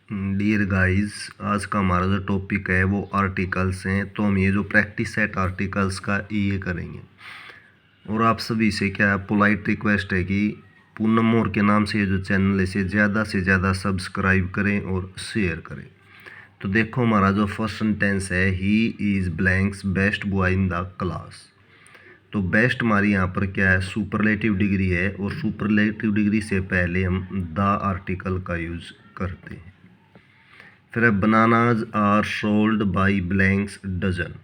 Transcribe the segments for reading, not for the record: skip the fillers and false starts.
Dear guys, आज का हमारा जो टॉपिक है वो आर्टिकल्स हैं। तो हम ये जो प्रैक्टिस सेट आर्टिकल्स का ये करेंगे। और आप सभी से क्या पोलाइट रिक्वेस्ट है कि पूनम मोर के नाम से ये जो चैनल है इसे ज़्यादा से ज़्यादा सब्सक्राइब करें और शेयर करें। तो देखो, हमारा जो फर्स्ट सेंटेंस है, he is blanks best boy in the class. तो बेस्ट हमारी यहाँ पर क्या है, सुपरलेटिव डिग्री है। और सुपरलेटिव डिग्री से पहले हम द आर्टिकल का यूज़ करते हैं। फिर है bananas are sold by blanks dozen.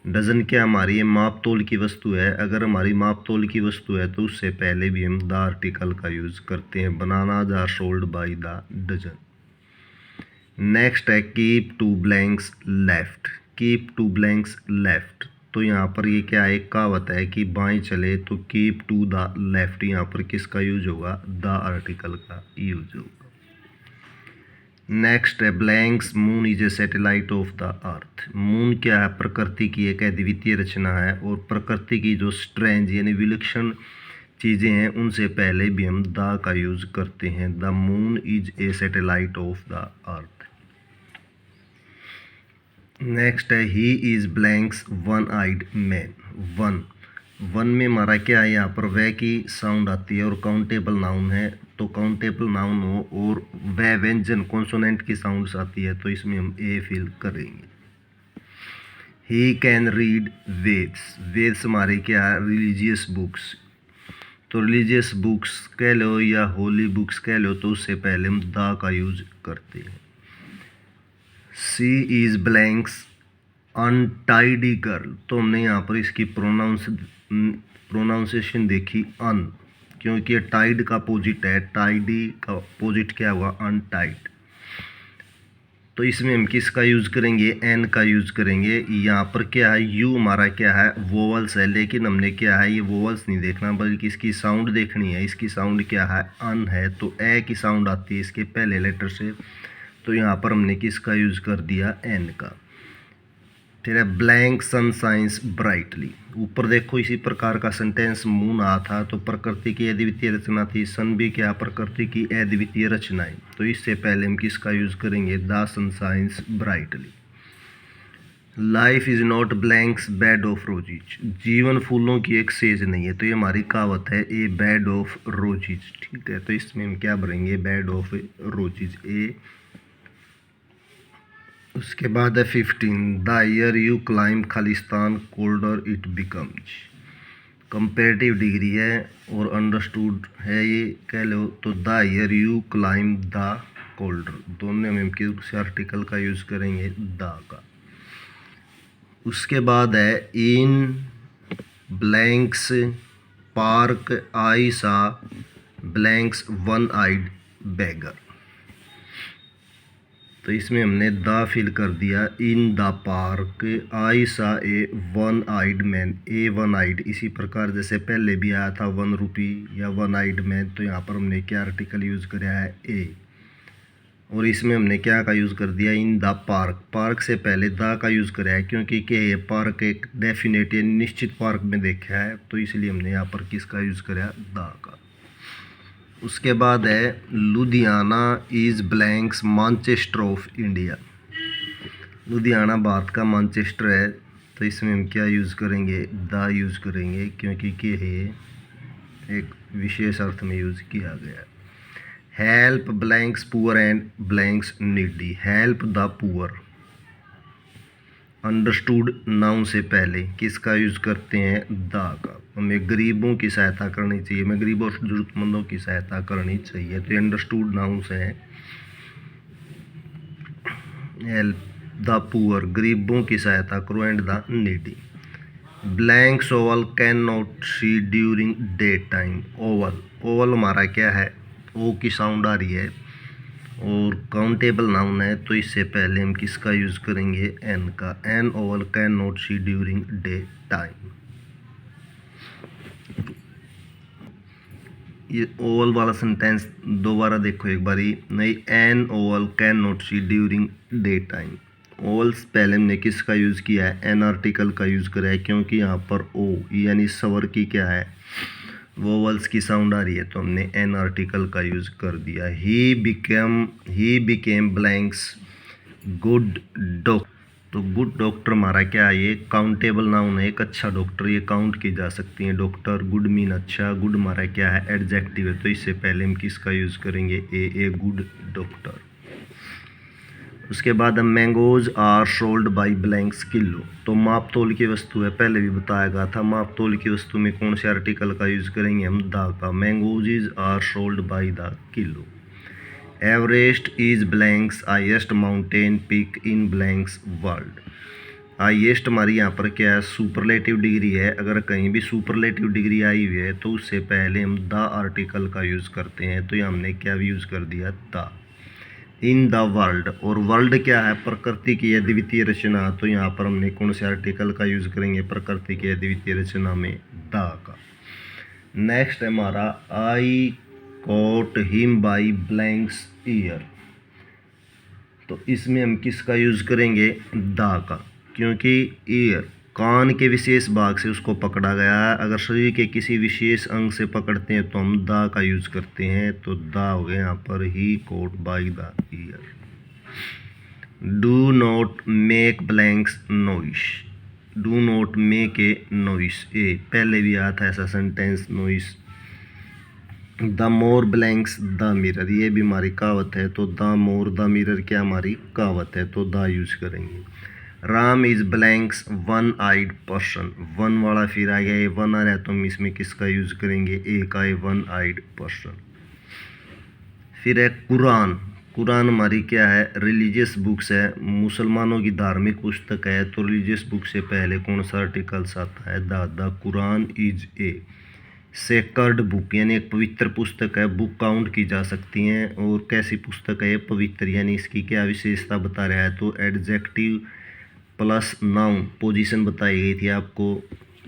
Dozen क्या हमारी माप तोल की वस्तु है। अगर हमारी माप तोल की वस्तु है तो उससे पहले भी हम द आर्टिकल का यूज़ करते हैं। Bananas are sold by the dozen. Next है keep to blanks left. Keep to blanks left, तो यहाँ पर ये क्या है, एक कहावत है कि बाएं चले तो कीप टू द लेफ्ट। यहाँ पर किसका यूज होगा, द आर्टिकल का यूज होगा। नेक्स्ट है blanks moon is a satellite of the earth. Moon क्या है, प्रकृति की एक अद्वितीय रचना है। और प्रकृति की जो स्ट्रेंज यानी विलक्षण चीज़ें हैं उनसे पहले भी हम द का यूज़ करते हैं। The moon is a satellite of the earth. Next है he is blanks one eyed man. One में हमारा क्या है, यहाँ पर वह की साउंड आती है और काउंटेबल नाउन है। तो काउंटेबल नाउन हो और वह व्यंजन कॉन्सोनेंट की साउंड्स आती है तो इसमें हम ए फिल करेंगे। He can read Vedas. Vedas हमारे क्या है, रिलीजियस बुक्स। तो रिलीजियस बुक्स कह लो या होली बुक्स कह लो तो उससे पहले हम द का यूज करते हैं। सी इज़ ब्लैंक्स अनटाइडी गर्ल। तो हमने यहाँ पर इसकी प्रोनाउंसिएशन देखी अन, क्योंकि ये टाइड का अपोजिट है। टाइडी का अपोजिट क्या हुआ, अनटाइड। तो इसमें हम किसका यूज़ करेंगे, एन का यूज़ करेंगे। यहाँ पर क्या है, यू हमारा क्या है, वोवल्स है। लेकिन हमने क्या है, ये वोवल्स नहीं देखना बल्कि इसकी साउंड देखनी है। इसकी साउंड क्या है, अन है। तो ए की साउंड आती है इसके पहले लेटर से। तो यहाँ पर हमने किसका यूज़ कर दिया, एन का। फिर है ब्लैंक सन साइंस ब्राइटली। ऊपर देखो इसी प्रकार का सेंटेंस मून आ था तो प्रकृति की अद्वितीय रचना थी। सन भी क्या, प्रकृति की अद्वितीय रचनाएं। तो इससे पहले हम किसका यूज़ करेंगे, the sun shines brightly. Life is not blanks bed of roses. जीवन फूलों की एक सेज नहीं है। तो ये हमारी कहावत है, ए बेड ऑफ रोजीज। ठीक है, तो इसमें हम क्या भरेंगे, बेड ऑफ रोजीज, ए। उसके बाद है 15, the year you climb Khalistan colder it becomes. Comparative degree है और अंडरस्टूड है, ये कह लो। तो the year you climb the colder, दोनों में किस आर्टिकल का यूज़ करेंगे, द का। उसके बाद है इन ब्लैंक्स पार्क आई सा ब्लैंक्स वन आइड बेगर। तो इसमें हमने द फिल कर दिया। इन द पार्क आई सा ए वन आइड मैन। ए वन आइड, इसी प्रकार जैसे पहले भी आया था ₹1 या वन आइड मैन। तो यहाँ पर हमने क्या आर्टिकल यूज़ कराया है, ए। और इसमें हमने क्या का यूज़ कर दिया, इन द पार्क। पार्क से पहले द का यूज़ कराया क्योंकि क्या ये पार्क एक डेफिनेट या निश्चित पार्क में देखा है। तो इसलिए हमने यहाँ पर किसका यूज़ कराया, द का। उसके बाद है Ludhiana is blanks Manchester of India. Ludhiana Bharat का मानचेस्टर है। तो इसमें हम क्या यूज़ करेंगे, द यूज़ करेंगे क्योंकि ये एक विशेष अर्थ में यूज़ किया गया है। Help blanks poor and blanks needy. Help the poor, understood noun से पहले किसका यूज़ करते हैं, द का। हमें गरीबों की सहायता करनी चाहिए, हमें गरीबों और ज़रूरतमंदों की सहायता करनी चाहिए। तो अंडरस्टूड नाउन से है। हेल्प द पुअर, गरीबों की सहायता करो, and the needy. Blanks owl can not see during day time. Owl, owl हमारा क्या है, ओ की साउंड आ रही है और काउंटेबल नाउन है। तो इससे पहले हम किसका यूज़ करेंगे, एन का। An owl can not see during day time. ये ओवल वाला सेंटेंस दोबारा देखो एक बारी। नहीं, an owl can not see during day time. Owls पहले हमने किसका यूज़ किया है, एन आर्टिकल का यूज़ करा है क्योंकि यहाँ पर ओ यानी स्वर की क्या है, वोवल्स की साउंड आ रही है तो हमने एन आर्टिकल का यूज़ कर दिया। He became blanks good doctor. तो गुड डॉक्टर हमारा क्या है, ये काउंटेबल नाउन है, एक अच्छा डॉक्टर, ये काउंट की जा सकती हैं डॉक्टर। गुड मीन अच्छा, गुड हमारा क्या है, एडजेक्टिव है, तो इससे पहले हम किसका यूज़ करेंगे, ए गुड डॉक्टर। उसके बाद हम mangoes are sold by blanks kilo. तो माप तोल की वस्तु है, पहले भी बताया गया था। माप तोल की वस्तु में कौन से आर्टिकल का यूज़ करेंगे हम, द का। Mangoes are sold by the kilo. Everest is blanks highest mountain peak in blanks world. Highest हमारी यहाँ पर क्या है, सुपरलेटिव डिग्री है। अगर कहीं भी सुपरलेटिव डिग्री आई हुई है तो उससे पहले हम द आर्टिकल का यूज़ करते हैं। तो ये हमने क्या यूज़ कर दिया, द। इन द वर्ल्ड, और वर्ल्ड क्या है, प्रकृति की अद्वितीय रचना। तो यहाँ पर हमने कौन से आर्टिकल का यूज़ करेंगे, प्रकृति की अद्वितीय रचना में द का। नेक्स्ट है हमारा आई cot him by blanks year. तो इसमें हम किसका यूज़ करेंगे, द का, क्योंकि ईयर कान के विशेष भाग से उसको पकड़ा गया है। अगर शरीर के किसी विशेष अंग से पकड़ते हैं तो हम द का यूज़ करते हैं। तो द हो गया यहाँ पर, he caught by the ear. Do not make blanks noise. Do not make a noise, a पहले भी आया था ऐसा sentence, noise. The more blanks the mirror, ये भी हमारी कहावत है। तो द मोर द मिरर क्या हमारी कहावत है, तो द यूज करेंगे। Ram is blanks one eyed person. One वाला फिर आ गया, ये वन आ रहा है तो हम इसमें किसका यूज करेंगे, ए का, ए वन आइड पर्सन। फिर है कुरान। कुरान हमारी क्या है, रिलीजियस बुक्स है, मुसलमानों की धार्मिक पुस्तक है। तो रिलीजियस बुक से पहले कौन सा आर्टिकल्स आता है, the Quran is a sacred book, यानी एक पवित्र पुस्तक है। बुक काउंट की जा सकती हैं। और कैसी पुस्तक है, पवित्र, यानी इसकी क्या विशेषता बता रहा है, तो एडजेक्टिव प्लस नाउन पोजीशन बताई गई थी आपको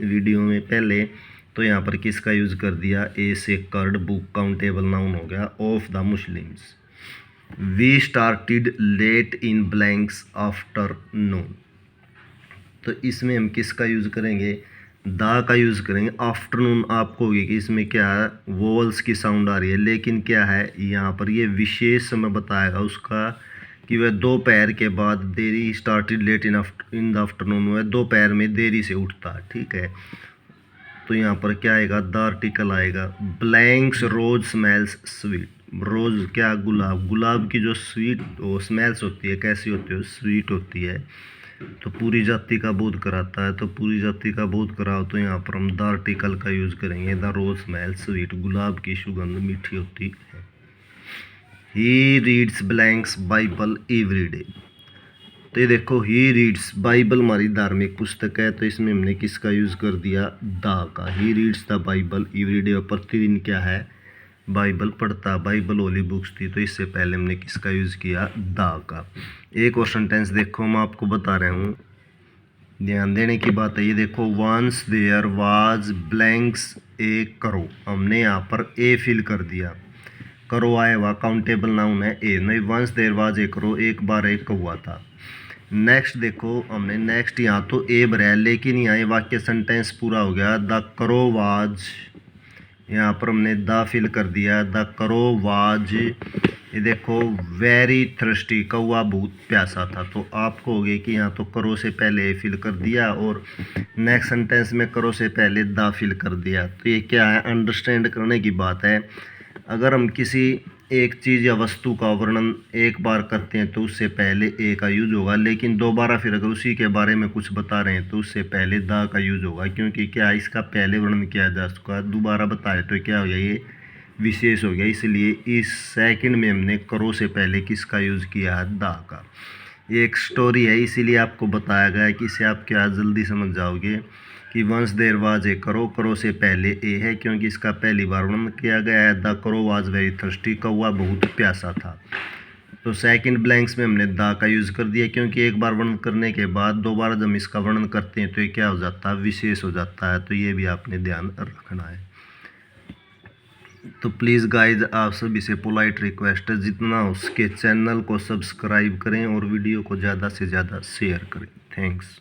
वीडियो में पहले। तो यहाँ पर किसका यूज़ कर दिया, a sacred book, countable noun हो गया, of the Muslims. We started late in blanks afternoon. तो इसमें हम किसका यूज़ करेंगे, द का यूज़ करेंगे। आफ्टरनून आपको होगी कि इसमें क्या है, वोवल्स की साउंड आ रही है, लेकिन क्या है यहाँ पर ये विशेष समय बताएगा उसका कि वह दोपहर के बाद, देरी started late in the afternoon, वह दोपहर में देरी से उठता है, ठीक है। तो यहाँ पर क्या आएगा, द आर्टिकल आएगा। ब्लैंक्स रोज स्मेल्स स्वीट। रोज क्या, गुलाब, गुलाब की जो स्वीट वो स्मेल्स होती है, कैसी होती है, स्वीट होती है। तो पूरी जाति का बोध कराता है। तो पूरी जाति का बोध कराओ, तो यहाँ पर हम द आर्टिकल का यूज़ करेंगे। द रोज स्मेल स्वीट, गुलाब की सुगंध मीठी होती है। He reads blanks Bible every day. तो ये देखो, ही रीड्स, बाइबल हमारी धार्मिक पुस्तक है, तो इसमें हमने किसका यूज़ कर दिया, द का। He reads the Bible every day, प्रतिदिन क्या है, बाइबल पढ़ता। बाइबल होली बुक्स थी, तो इससे पहले हमने किसका यूज़ किया, द का। एक और सेंटेंस देखो, मैं आपको बता रहा हूँ, ध्यान देने की बात है। ये देखो, once there was blanks a करो, हमने यहाँ पर ए फिल कर दिया। करो आया हुआ काउंटेबल नाउन है, ए नहीं। वंस देयर वाज ए करो, एक बार एक हुआ था। नेक्स्ट देखो, हमने नेक्स्ट यहाँ तो ए भरा, लेकिन यहाँ ये वाक्य सेंटेंस पूरा हो गया। द करो वाज, यहाँ पर हमने द फिल कर दिया। द करो वाज, ये देखो, वेरी थर्स्टी, कौवा बहुत प्यासा था। तो आपको हो गया कि यहाँ तो करो से पहले फिल कर दिया, और नेक्स्ट सेंटेंस में करो से पहले द फिल कर दिया। तो ये क्या है, अंडरस्टैंड करने की बात है। अगर हम किसी एक चीज़ या वस्तु का वर्णन एक बार करते हैं तो उससे पहले ए का यूज होगा, लेकिन दोबारा फिर अगर उसी के बारे में कुछ बता रहे हैं तो उससे पहले द का यूज होगा, क्योंकि क्या इसका पहले वर्णन किया जा चुका है। दोबारा बताए तो क्या हो गया, ये विशेष हो गया। इसलिए इस सेकंड में हमने करो से पहले किसका यूज़ किया है, द का। ये एक स्टोरी है, इसीलिए आपको बताया गया है कि इसे आप क्या जल्दी समझ जाओगे कि वंस देयर वाज ए करो, करो से पहले ए है, क्योंकि इसका पहली बार वर्णन किया गया है। द करो वाज वेरी थर्स्टी, कौवा बहुत प्यासा था। तो सेकंड ब्लैंक्स में हमने द का यूज़ कर दिया, क्योंकि एक बार वर्णन करने के बाद दोबारा जब इसका वर्णन करते हैं तो ये क्या हो जाता है, विशेष हो जाता है। तो ये भी आपने ध्यान रखना है। तो प्लीज़ गाइज, आप सभी से पोलाइट रिक्वेस्ट है, जितना हो उसके चैनल को सब्सक्राइब करें और वीडियो को ज़्यादा से ज़्यादा शेयर करें। थैंक्स।